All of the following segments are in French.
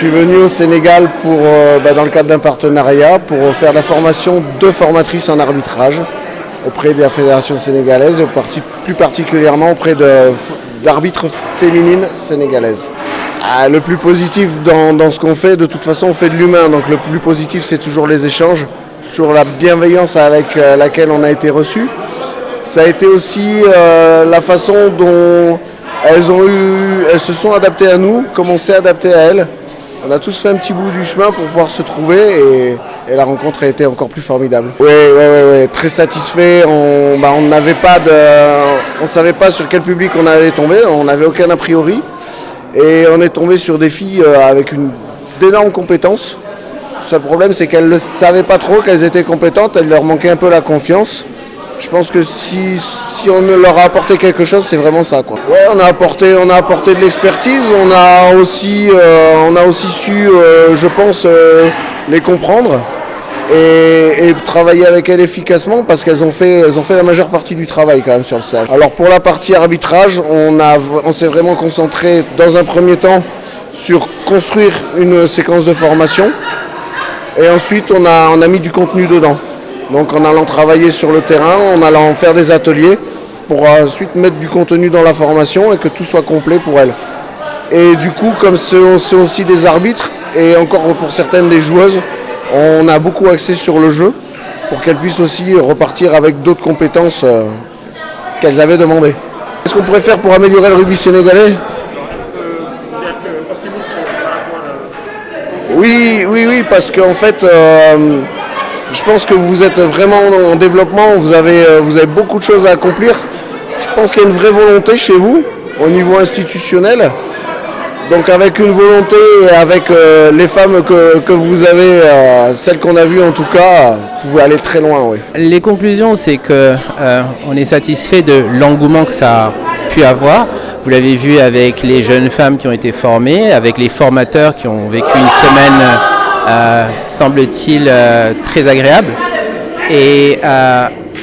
suis venu au Sénégal dans le cadre d'un partenariat pour faire la formation de formatrices en arbitrage auprès de la Fédération sénégalaise et plus particulièrement auprès d'arbitres féminines sénégalaises. Le plus positif dans ce qu'on fait, de toute façon on fait de l'humain, donc le plus positif c'est toujours les échanges, toujours la bienveillance avec laquelle on a été reçus. Ça a été aussi la façon dont elles se sont adaptées à nous, comme on s'est adapté à elles. On a tous fait un petit bout du chemin pour pouvoir se trouver et la rencontre a été encore plus formidable. Oui, très satisfait. On ne savait pas sur quel public on allait tomber, on n'avait aucun a priori. Et on est tombé sur des filles avec d'énormes compétences. Le seul problème, c'est qu'elles ne savaient pas trop qu'elles étaient compétentes, elles leur manquait un peu la confiance. Je pense que si on leur a apporté quelque chose, c'est vraiment ça, quoi. Ouais, on a apporté de l'expertise, on a aussi su, je pense, les comprendre et travailler avec elles efficacement parce qu'elles ont fait la majeure partie du travail quand même sur le stage. Alors pour la partie arbitrage, on s'est vraiment concentré dans un premier temps sur construire une séquence de formation et ensuite on a mis du contenu dedans. Donc en allant travailler sur le terrain, en allant faire des ateliers pour ensuite mettre du contenu dans la formation et que tout soit complet pour elles. Et du coup, comme c'est aussi des arbitres et encore pour certaines des joueuses, on a beaucoup axé sur le jeu pour qu'elles puissent aussi repartir avec d'autres compétences qu'elles avaient demandées. Qu'est-ce qu'on pourrait faire pour améliorer le rugby sénégalais ? Oui, parce qu'en fait, je pense que vous êtes vraiment en développement, vous avez beaucoup de choses à accomplir. Je pense qu'il y a une vraie volonté chez vous, au niveau institutionnel. Donc avec une volonté et avec les femmes que vous avez, celles qu'on a vues en tout cas, vous pouvez aller très loin. Oui. Les conclusions, c'est qu'on est satisfait de l'engouement que ça a pu avoir. Vous l'avez vu avec les jeunes femmes qui ont été formées, avec les formateurs qui ont vécu une semaine, semble-t-il, très agréable. Et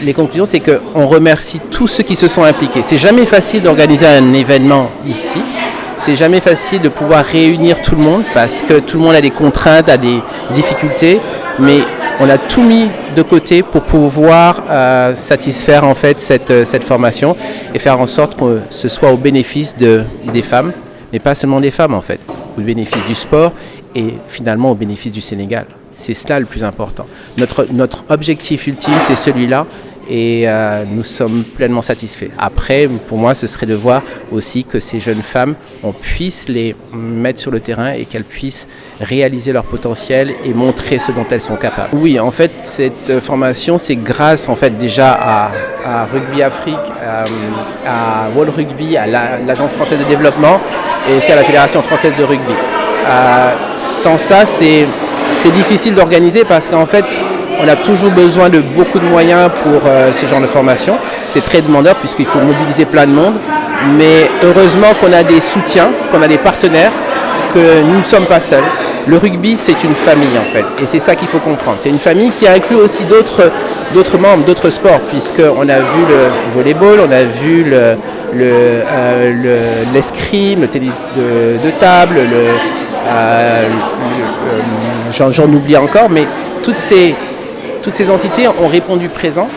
les conclusions, c'est qu'on remercie tous ceux qui se sont impliqués. C'est jamais facile d'organiser un événement ici. C'est jamais facile de pouvoir réunir tout le monde parce que tout le monde a des contraintes, a des difficultés. Mais on a tout mis de côté pour pouvoir satisfaire en fait cette formation et faire en sorte que ce soit au bénéfice des femmes, mais pas seulement des femmes en fait, au bénéfice du sport et finalement au bénéfice du Sénégal. C'est cela le plus important. Notre objectif ultime, c'est celui-là et nous sommes pleinement satisfaits. Après, pour moi, ce serait de voir aussi que ces jeunes femmes, on puisse les mettre sur le terrain et qu'elles puissent réaliser leur potentiel et montrer ce dont elles sont capables. Oui, en fait, cette formation, c'est grâce en fait déjà à Rugby Afrique, à World Rugby, à l'Agence française de développement et aussi à la Fédération française de rugby. Sans ça, c'est difficile d'organiser parce qu'en fait, on a toujours besoin de beaucoup de moyens pour ce genre de formation. C'est très demandeur puisqu'il faut mobiliser plein de monde. Mais heureusement qu'on a des soutiens, qu'on a des partenaires, que nous ne sommes pas seuls. Le rugby, c'est une famille en fait. Et c'est ça qu'il faut comprendre. C'est une famille qui inclut aussi d'autres membres, d'autres sports. Puisqu'on a vu le volleyball, on a vu l'escrime, le tennis de table, j'en oublie encore, mais toutes ces entités ont répondu présent.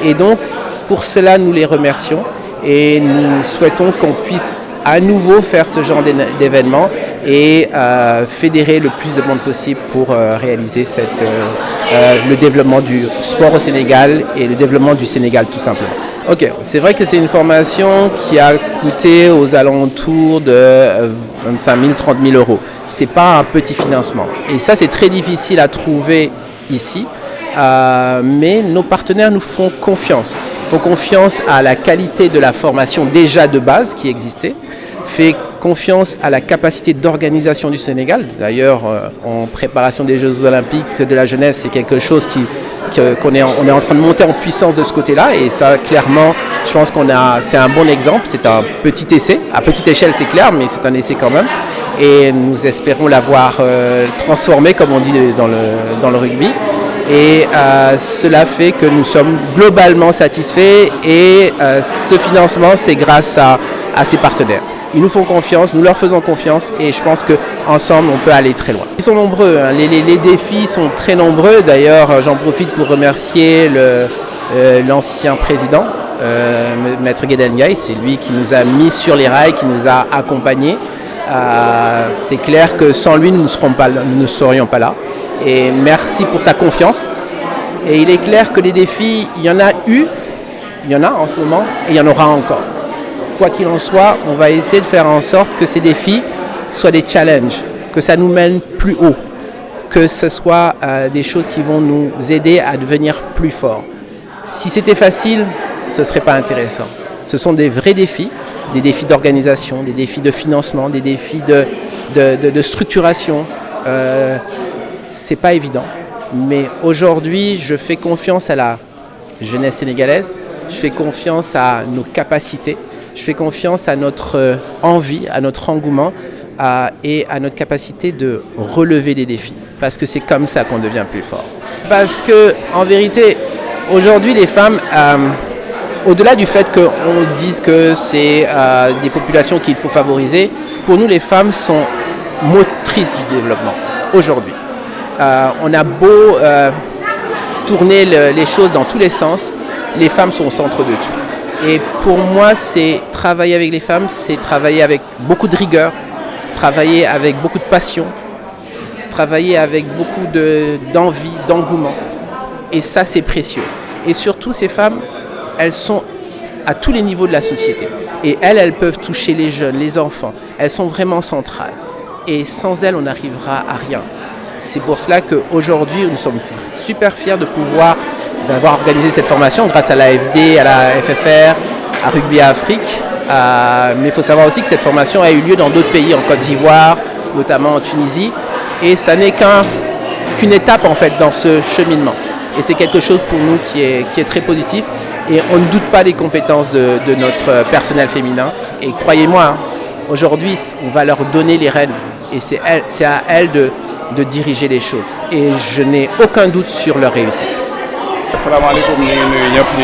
Et donc, pour cela, nous les remercions et nous souhaitons qu'on puisse à nouveau faire ce genre d'événement et fédérer le plus de monde possible pour réaliser le développement du sport au Sénégal et le développement du Sénégal tout simplement. Ok, c'est vrai que c'est une formation qui a coûté aux alentours de 25 000, 30 000 euros. C'est pas un petit financement. Et ça, c'est très difficile à trouver ici. Mais nos partenaires nous font confiance. Ils font confiance à la qualité de la formation déjà de base qui existait. Fait confiance à la capacité d'organisation du Sénégal. D'ailleurs, en préparation des Jeux Olympiques de la jeunesse, c'est quelque chose on est en train de monter en puissance de ce côté-là. Et ça, clairement, je pense c'est un bon exemple. C'est un petit essai. À petite échelle, c'est clair, mais c'est un essai quand même. Et nous espérons l'avoir transformé, comme on dit dans le rugby. Et cela fait que nous sommes globalement satisfaits. Et ce financement, c'est grâce à ces partenaires. ils nous font confiance, nous leur faisons confiance et je pense qu'ensemble on peut aller très loin. Ils sont nombreux, hein. Les défis sont très nombreux. D'ailleurs, j'en profite pour remercier l'ancien président, Maître Guédel Ndiaye. C'est lui qui nous a mis sur les rails, qui nous a accompagnés. C'est clair que sans lui, nous ne serions pas là. Et merci pour sa confiance. Et il est clair que les défis, il y en a eu, il y en a en ce moment et il y en aura encore. Quoi qu'il en soit, on va essayer de faire en sorte que ces défis soient des challenges, que ça nous mène plus haut, que ce soit des choses qui vont nous aider à devenir plus forts. Si c'était facile, ce ne serait pas intéressant. Ce sont des vrais défis, des défis d'organisation, des défis de financement, des défis de structuration. C'est pas évident, mais aujourd'hui, je fais confiance à la jeunesse sénégalaise, je fais confiance à nos capacités, je fais confiance à notre envie, à notre engouement et à notre capacité de relever les défis. Parce que c'est comme ça qu'on devient plus fort. Parce que, en vérité, aujourd'hui, les femmes, au-delà du fait qu'on dise que c'est des populations qu'il faut favoriser, pour nous, les femmes sont motrices du développement, aujourd'hui. On a beau tourner les choses dans tous les sens, les femmes sont au centre de tout. Et pour moi, c'est travailler avec les femmes, c'est travailler avec beaucoup de rigueur, travailler avec beaucoup de passion, travailler avec beaucoup d'envie, d'engouement. Et ça, c'est précieux. Et surtout, ces femmes, elles sont à tous les niveaux de la société. Et elles peuvent toucher les jeunes, les enfants. Elles sont vraiment centrales. Et sans elles, on n'arrivera à rien. C'est pour cela qu'aujourd'hui, nous sommes super fiers d'avoir organisé cette formation grâce à l'AFD, à la FFR, à Rugby Afrique. Mais il faut savoir aussi que cette formation a eu lieu dans d'autres pays, en Côte d'Ivoire, notamment en Tunisie. Et ça n'est qu'une étape en fait dans ce cheminement. Et c'est quelque chose pour nous qui est très positif. Et on ne doute pas des compétences de notre personnel féminin. Et croyez-moi, hein, aujourd'hui, on va leur donner les rênes. Et c'est à elles de diriger les choses. Et je n'ai aucun doute sur leur réussite. asalaamaaleykum ñu ngi nuyu ñëpp ñu